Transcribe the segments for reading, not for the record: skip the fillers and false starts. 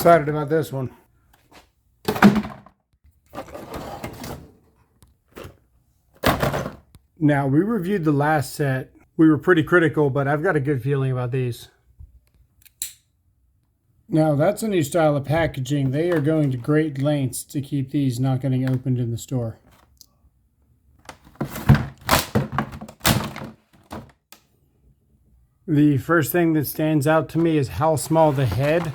excited about this one. Now, we reviewed the last set. We were pretty critical, but I've got a good feeling about these. Now, that's a new style of packaging. They are going to great lengths to keep these not getting opened in the store. The first thing that stands out to me is how small the head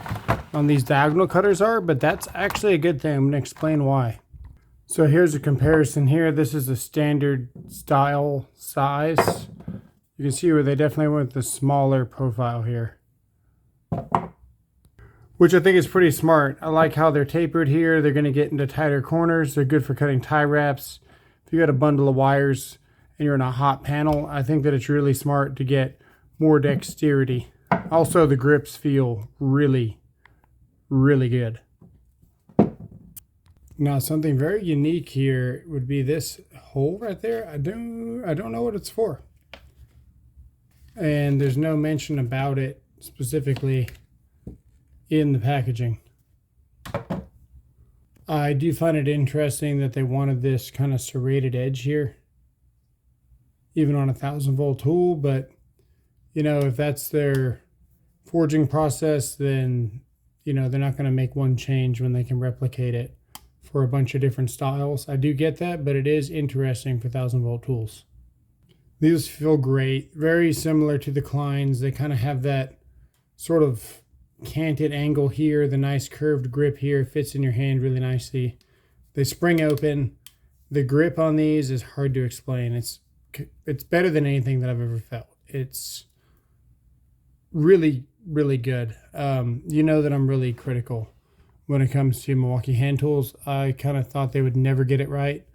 on these diagonal cutters are, but that's actually a good thing. I'm going to explain why. So here's a comparison here. This is a standard style size. You can see where they definitely went with the smaller profile here, which I think is pretty smart. I like how they're tapered here. They're going to get into tighter corners. They're good for cutting tie wraps. If you got a bundle of wires and you're in a hot panel, I think that it's really smart to get more dexterity. Also, the grips feel really, really good. Now, something very unique here would be this hole right there. I don't know what it's for. And there's no mention about it specifically in the packaging. I do find it interesting that they wanted this kind of serrated edge here, even on a 1000-volt tool, but you know, if that's their forging process, then you know they're not going to make one change when they can replicate it for a bunch of different styles. I do get that, but it is interesting for 1000-volt tools. These feel great, very similar to the Kleins. They kind of have that sort of canted angle here, the nice curved grip here, fits in your hand really nicely. They spring open. The grip on these is hard to explain. It's better than anything that I've ever felt. It's really, really good. You know that I'm really critical when it comes to Milwaukee hand tools. I kind of thought they would never get it right.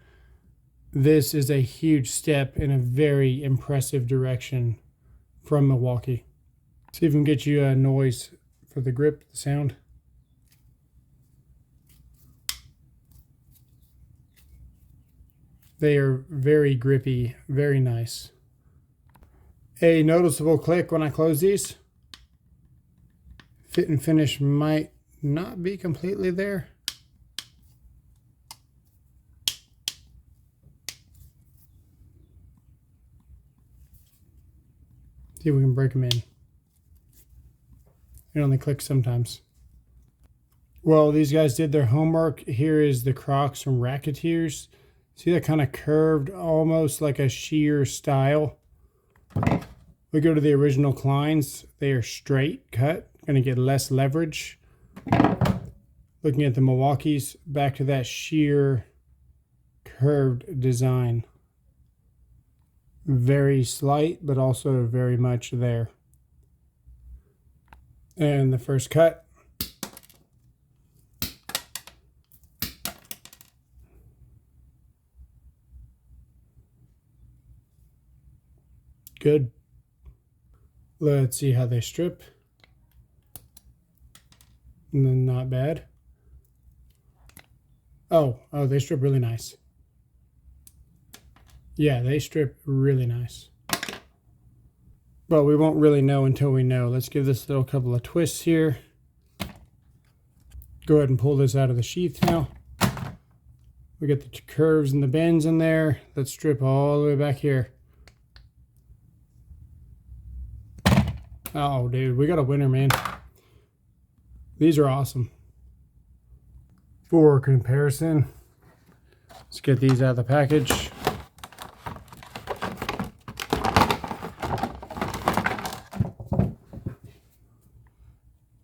This is a huge step in a very impressive direction from Milwaukee. See if we can get you a noise for the grip, the sound. They are very grippy, very nice. A noticeable click when I close these. Fit and finish might not be completely there. See if we can break them in. It only clicks sometimes. Well, these guys did their homework. Here is the Crocs from Racketeers. See that kind of curved, almost like a shear style. We go to the original Kleins. They are straight cut. Going to get less leverage. Looking at the Milwaukees, back to that sheer curved design. Very slight, but also very much there. And the first cut. Good. Let's see how they strip. And then not bad. Oh, they strip really nice. Yeah, they strip really nice. But we won't really know until we know. Let's give this a little couple of twists here. Go ahead and pull this out of the sheath now. We got the curves and the bends in there. Let's strip all the way back here. Oh, dude, we got a winner, man. These are awesome. For comparison, let's get these out of the package.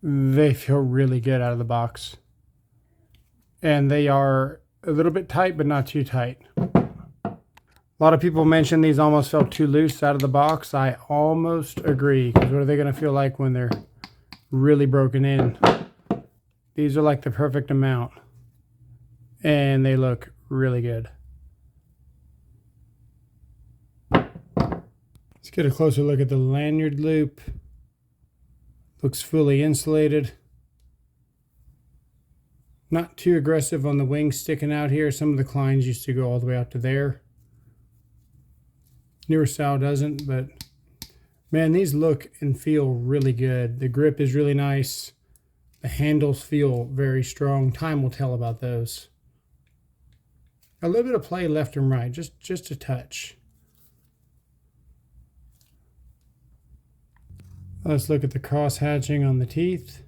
They feel really good out of the box. And they are a little bit tight, but not too tight. A lot of people mention these almost felt too loose out of the box. I almost agree, because what are they going to feel like when they're really broken in? These are like the perfect amount. And they look really good. Let's get a closer look at the lanyard loop. Looks fully insulated. Not too aggressive on the wings sticking out here. Some of the Kleins used to go all the way out to there. Newer style doesn't, but man, these look and feel really good. The grip is really nice. The handles feel very strong. Time will tell about those. A little bit of play left and right, just a touch. Let's look at the cross hatching on the teeth.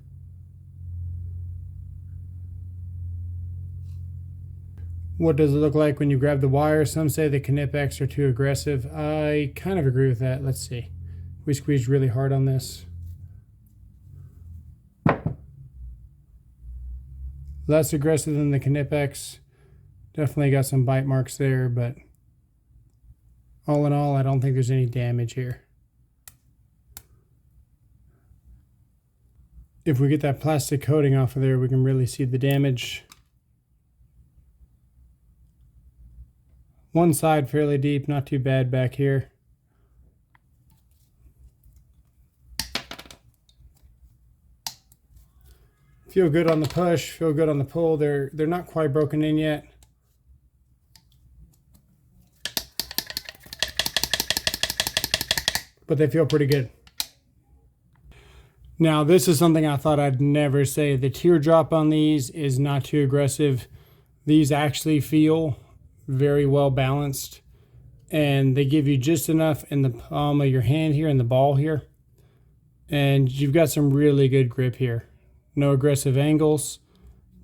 What does it look like when you grab the wire? Some say the Knipex are too aggressive. I kind of agree with that. Let's see. We squeezed really hard on this. Less aggressive than the Knipex. Definitely got some bite marks there, but all in all, I don't think there's any damage here. If we get that plastic coating off of there, we can really see the damage. One side fairly deep, not too bad back here. Feel good on the push, feel good on the pull. They're not quite broken in yet. But they feel pretty good. Now, this is something I thought I'd never say. The teardrop on these is not too aggressive. These actually feel very well balanced, and they give you just enough in the palm of your hand here, in the ball here, and you've got some really good grip here. No aggressive angles,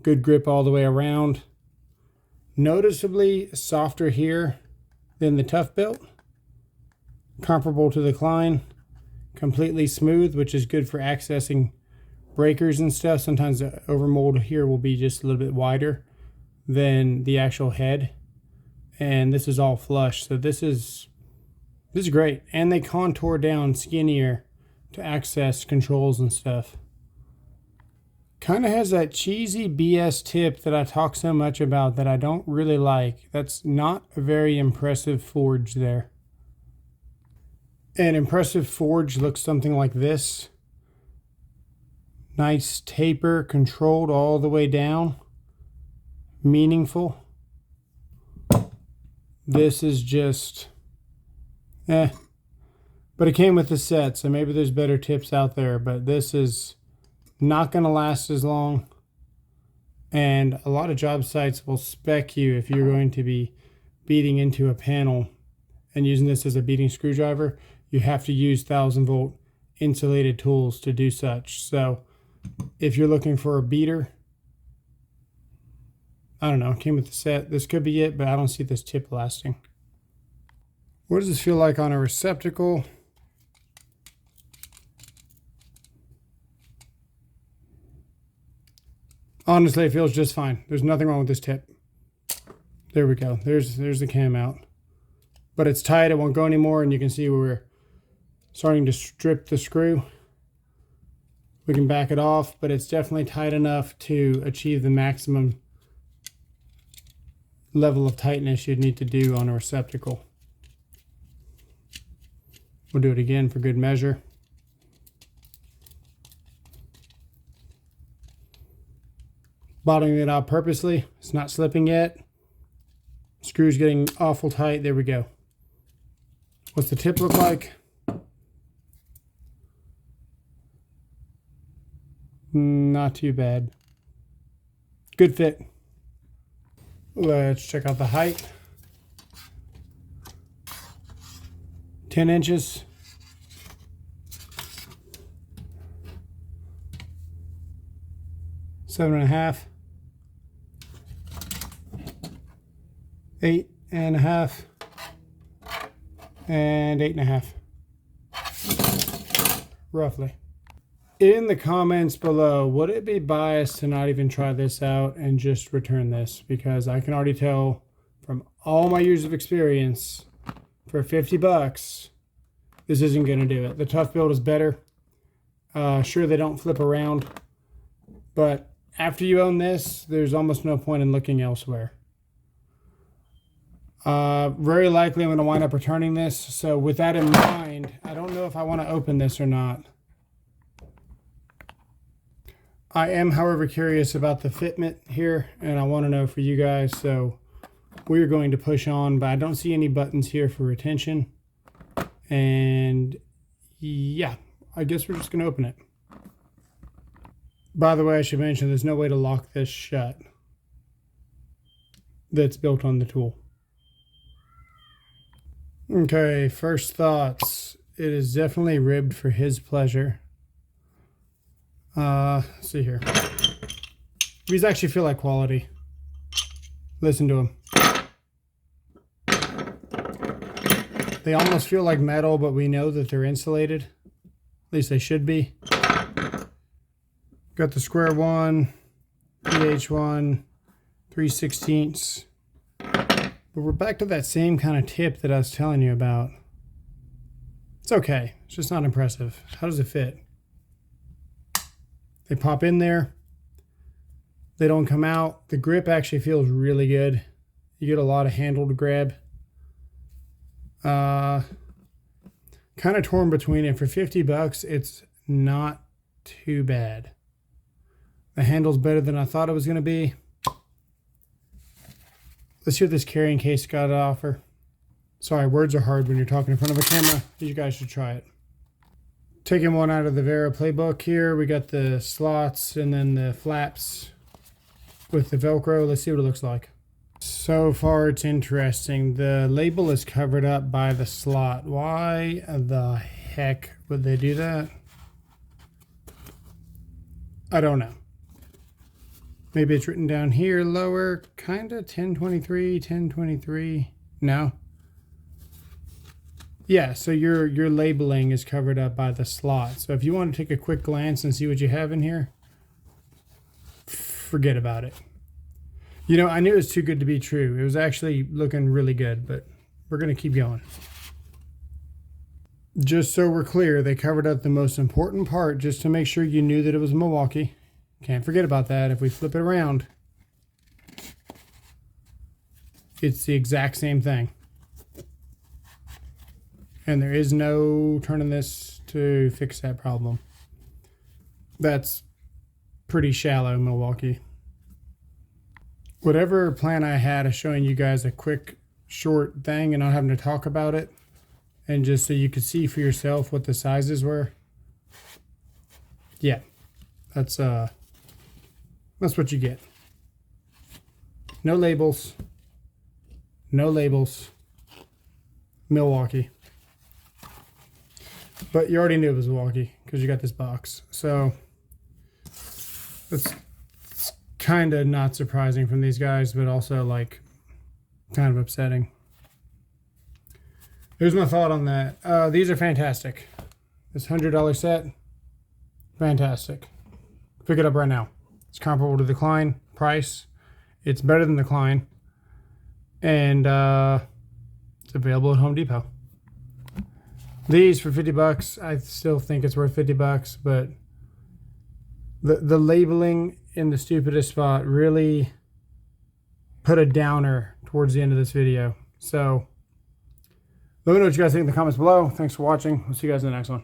good grip all the way around. Noticeably softer here than the Tough Built, comparable to the Klein. Completely smooth, which is good for accessing breakers and stuff. Sometimes the overmold here will be just a little bit wider than the actual head. And this is all flush, so this is great. And they contour down skinnier to access controls and stuff. Kind of has that cheesy BS tip that I talk so much about that I don't really like. That's not a very impressive forge there. An impressive forge looks something like this. Nice taper, controlled all the way down. Meaningful. This is just, But it came with the set, so maybe there's better tips out there. But this is not going to last as long. And a lot of job sites will spec you if you're going to be beating into a panel and using this as a beating screwdriver. You have to use 1,000-volt insulated tools to do such. So if you're looking for a beater, I don't know, it came with the set. This could be it, but I don't see this tip lasting. What does this feel like on a receptacle? Honestly, it feels just fine. There's nothing wrong with this tip. There we go. There's the cam out. But it's tight, it won't go anymore, and you can see we're starting to strip the screw. We can back it off, but it's definitely tight enough to achieve the maximum level of tightness you'd need to do on a receptacle. We'll do it again for good measure. Bottoming it out purposely. It's not slipping yet. Screw's getting awful tight. There we go. What's the tip look like? Not too bad. Good fit. Let's check out the height. 10 inches. 7.5. 8.5. And 8.5. Roughly. In the comments below, would it be biased to not even try this out and just return this? Because I can already tell from all my years of experience, for 50 bucks, this isn't going to do it. The Tough Built is better. Sure, they don't flip around, but after you own this, there's almost no point in looking elsewhere. Very likely I'm going to wind up returning this. So with that in mind, I don't know if I want to open this or not. I am, however, curious about the fitment here, and I want to know for you guys. So we're going to push on, but I don't see any buttons here for retention. And yeah, I guess we're just going to open it. By the way, I should mention there's no way to lock this shut that's built on the tool. Okay, first thoughts. It is definitely ribbed for his pleasure. Let's see here. These actually feel like quality. Listen to them. They almost feel like metal, but we know that they're insulated. At least they should be. Got the square one, PH1, 3/16. But we're back to that same kind of tip that I was telling you about. It's okay. It's just not impressive. How does it fit? They pop in there. They don't come out. The grip actually feels really good. You get a lot of handle to grab. Kind of torn between it. For 50 bucks, it's not too bad. The handle's better than I thought it was going to be. Let's see what this carrying case got to offer. Sorry, words are hard when you're talking in front of a camera. You guys should try it. Taking one out of the Vera playbook here. We got the slots and then the flaps with the Velcro. Let's see what it looks like. So far, it's interesting. The label is covered up by the slot. Why the heck would they do that? I don't know. Maybe it's written down here lower, kind of 1023, 1023. No. Yeah, so your labeling is covered up by the slot. So if you want to take a quick glance and see what you have in here, forget about it. You know, I knew it was too good to be true. It was actually looking really good, but we're going to keep going. Just so we're clear, they covered up the most important part just to make sure you knew that it was Milwaukee. Can't forget about that. If we flip it around, it's the exact same thing. And there is no turning this to fix that problem. That's pretty shallow, Milwaukee. Whatever plan I had of showing you guys a quick, short thing and not having to talk about it, and just so you could see for yourself what the sizes were. Yeah, that's what you get. No labels. No labels. Milwaukee. But you already knew it was Milwaukee because you got this box. So it's kind of not surprising from these guys, but also like kind of upsetting. Here's my thought on that. These are fantastic. This $100 set, fantastic. Pick it up right now. It's comparable to the Klein price. It's better than the Klein. And it's available at Home Depot. These for 50 bucks, I still think it's worth 50 bucks, but the labeling in the stupidest spot really put a downer towards the end of this video. So let me know what you guys think in the comments below. Thanks for watching. We'll see you guys in the next one.